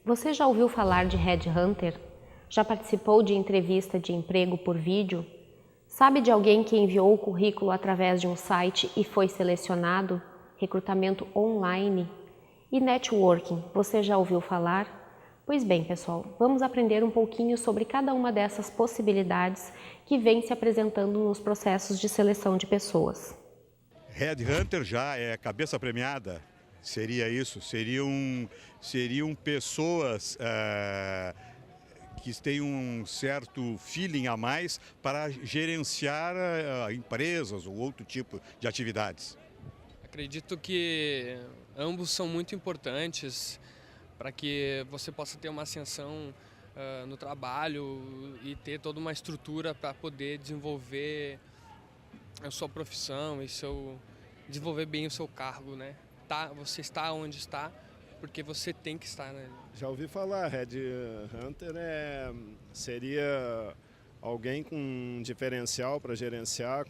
Você já ouviu falar de Headhunter? Já participou de entrevista de emprego por vídeo? Sabe de alguém que enviou o currículo através de um site e foi selecionado? Recrutamento online? E networking, você já ouviu falar? Pois bem, pessoal, vamos aprender um pouquinho sobre cada uma dessas possibilidades que vem se apresentando nos processos de seleção de pessoas. Headhunter já é cabeça premiada? Seria isso? Seriam pessoas que têm um certo feeling a mais para gerenciar empresas ou outro tipo de atividades? Acredito que ambos são muito importantes para que você possa ter uma ascensão no trabalho e ter toda uma estrutura para poder desenvolver a sua profissão e desenvolver bem o seu cargo, né? Você está onde está porque você tem que estar, né? Já ouvi falar, Headhunter seria alguém com um diferencial para gerenciar,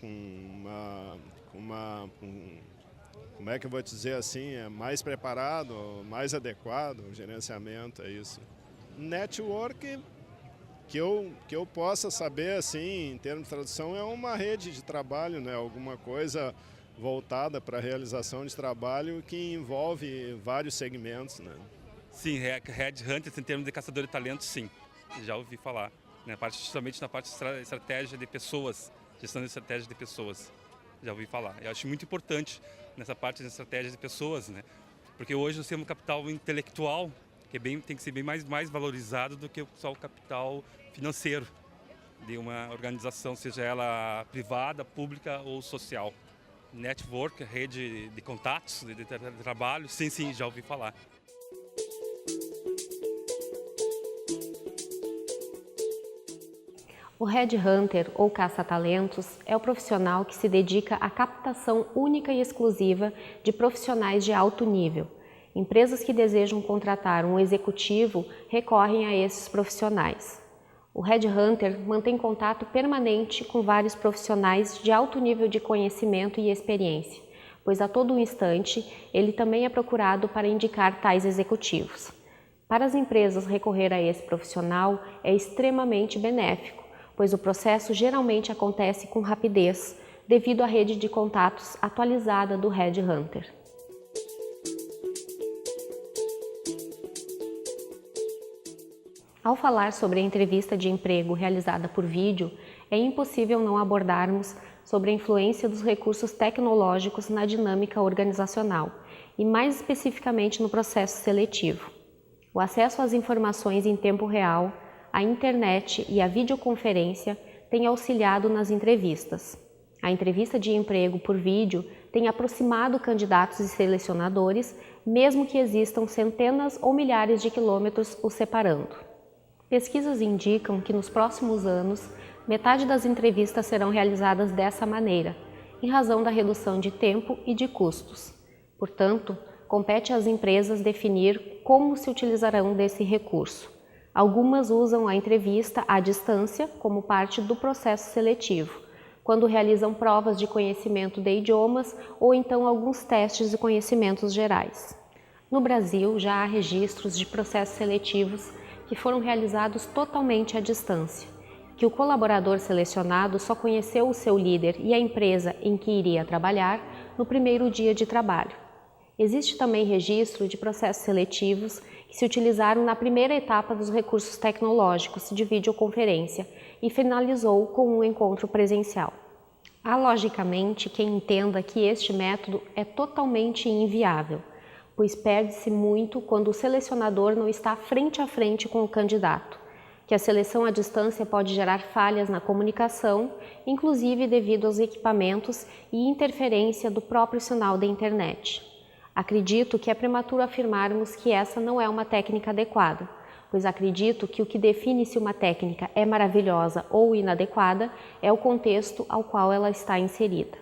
como é que eu vou te dizer assim, mais preparado, mais adequado, o gerenciamento, é isso. Network, que eu possa saber, assim, em termos de tradução, é uma rede de trabalho, né? Alguma coisa voltada para a realização de trabalho que envolve vários segmentos, né? Sim, Headhunter em termos de caçador de talentos, sim, já ouvi falar. Justamente na parte de estratégia de pessoas, gestão de estratégia de pessoas, já ouvi falar. Eu acho muito importante nessa parte de estratégia de pessoas, né? Porque hoje nós temos um capital intelectual que tem que ser bem mais valorizado do que só o capital financeiro de uma organização, seja ela privada, pública ou social. Network, rede de contatos, de trabalho, sim, já ouvi falar. O Headhunter, ou caça-talentos, é o profissional que se dedica à captação única e exclusiva de profissionais de alto nível. Empresas que desejam contratar um executivo recorrem a esses profissionais. O Headhunter mantém contato permanente com vários profissionais de alto nível de conhecimento e experiência, pois a todo instante ele também é procurado para indicar tais executivos. Para as empresas recorrer a esse profissional é extremamente benéfico, pois o processo geralmente acontece com rapidez, devido à rede de contatos atualizada do Headhunter. Ao falar sobre a entrevista de emprego realizada por vídeo, é impossível não abordarmos sobre a influência dos recursos tecnológicos na dinâmica organizacional e mais especificamente no processo seletivo. O acesso às informações em tempo real, a internet e a videoconferência têm auxiliado nas entrevistas. A entrevista de emprego por vídeo tem aproximado candidatos e selecionadores, mesmo que existam centenas ou milhares de quilômetros os separando. Pesquisas indicam que nos próximos anos, metade das entrevistas serão realizadas dessa maneira, em razão da redução de tempo e de custos. Portanto, compete às empresas definir como se utilizarão desse recurso. Algumas usam a entrevista à distância como parte do processo seletivo, quando realizam provas de conhecimento de idiomas ou então alguns testes de conhecimentos gerais. No Brasil, já há registros de processos seletivos que foram realizados totalmente à distância, que o colaborador selecionado só conheceu o seu líder e a empresa em que iria trabalhar no primeiro dia de trabalho. Existe também registro de processos seletivos que se utilizaram na primeira etapa dos recursos tecnológicos de videoconferência e finalizou com um encontro presencial. Há, logicamente, quem entenda que este método é totalmente inviável, pois perde-se muito quando o selecionador não está frente a frente com o candidato, que a seleção à distância pode gerar falhas na comunicação, inclusive devido aos equipamentos e interferência do próprio sinal da internet. Acredito que é prematuro afirmarmos que essa não é uma técnica adequada, pois acredito que o que define se uma técnica é maravilhosa ou inadequada é o contexto ao qual ela está inserida.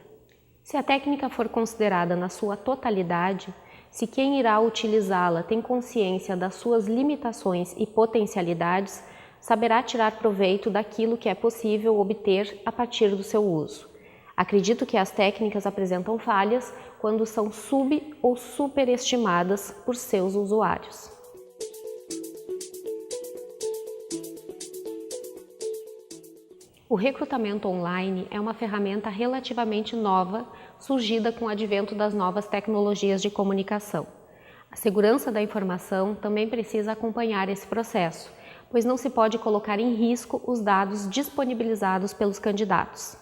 Se a técnica for considerada na sua totalidade, se quem irá utilizá-la tem consciência das suas limitações e potencialidades, saberá tirar proveito daquilo que é possível obter a partir do seu uso. Acredito que as técnicas apresentam falhas quando são ou superestimadas por seus usuários. O recrutamento online é uma ferramenta relativamente nova, surgida com o advento das novas tecnologias de comunicação. A segurança da informação também precisa acompanhar esse processo, pois não se pode colocar em risco os dados disponibilizados pelos candidatos.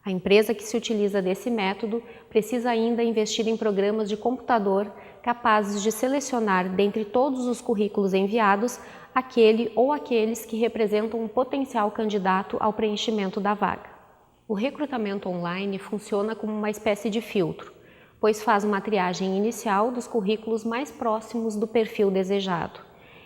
A empresa que se utiliza desse método precisa ainda investir em programas de computador capazes de selecionar dentre todos os currículos enviados aquele ou aqueles que representam um potencial candidato ao preenchimento da vaga. O recrutamento online funciona como uma espécie de filtro, pois faz uma triagem inicial dos currículos mais próximos do perfil desejado,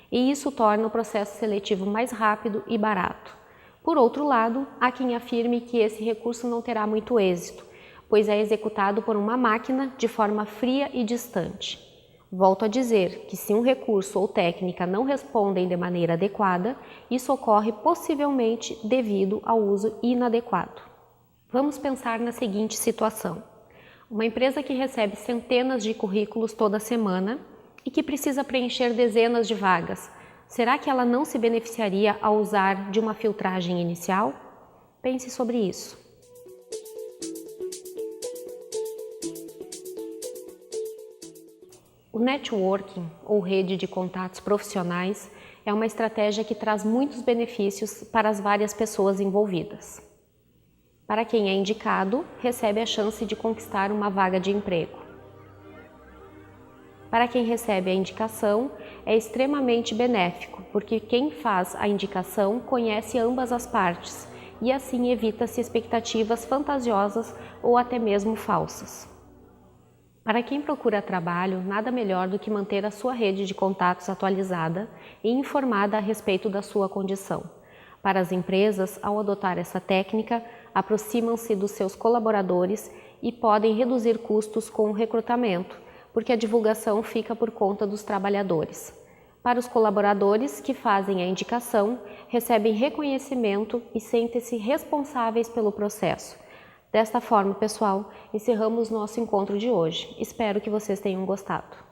e isso torna o processo seletivo mais rápido e barato. Por outro lado, há quem afirme que esse recurso não terá muito êxito, pois é executado por uma máquina de forma fria e distante. Volto a dizer que se um recurso ou técnica não respondem de maneira adequada, isso ocorre possivelmente devido ao uso inadequado. Vamos pensar na seguinte situação. Uma empresa que recebe centenas de currículos toda semana e que precisa preencher dezenas de vagas. Será que ela não se beneficiaria ao usar de uma filtragem inicial? Pense sobre isso. O networking, ou rede de contatos profissionais, é uma estratégia que traz muitos benefícios para as várias pessoas envolvidas. Para quem é indicado, recebe a chance de conquistar uma vaga de emprego. Para quem recebe a indicação, é extremamente benéfico, porque quem faz a indicação conhece ambas as partes e assim evita-se expectativas fantasiosas ou até mesmo falsas. Para quem procura trabalho, nada melhor do que manter a sua rede de contatos atualizada e informada a respeito da sua condição. Para as empresas, ao adotar essa técnica, aproximam-se dos seus colaboradores e podem reduzir custos com o recrutamento, porque a divulgação fica por conta dos trabalhadores. Para os colaboradores que fazem a indicação, recebem reconhecimento e sentem-se responsáveis pelo processo. Desta forma, pessoal, encerramos nosso encontro de hoje. Espero que vocês tenham gostado.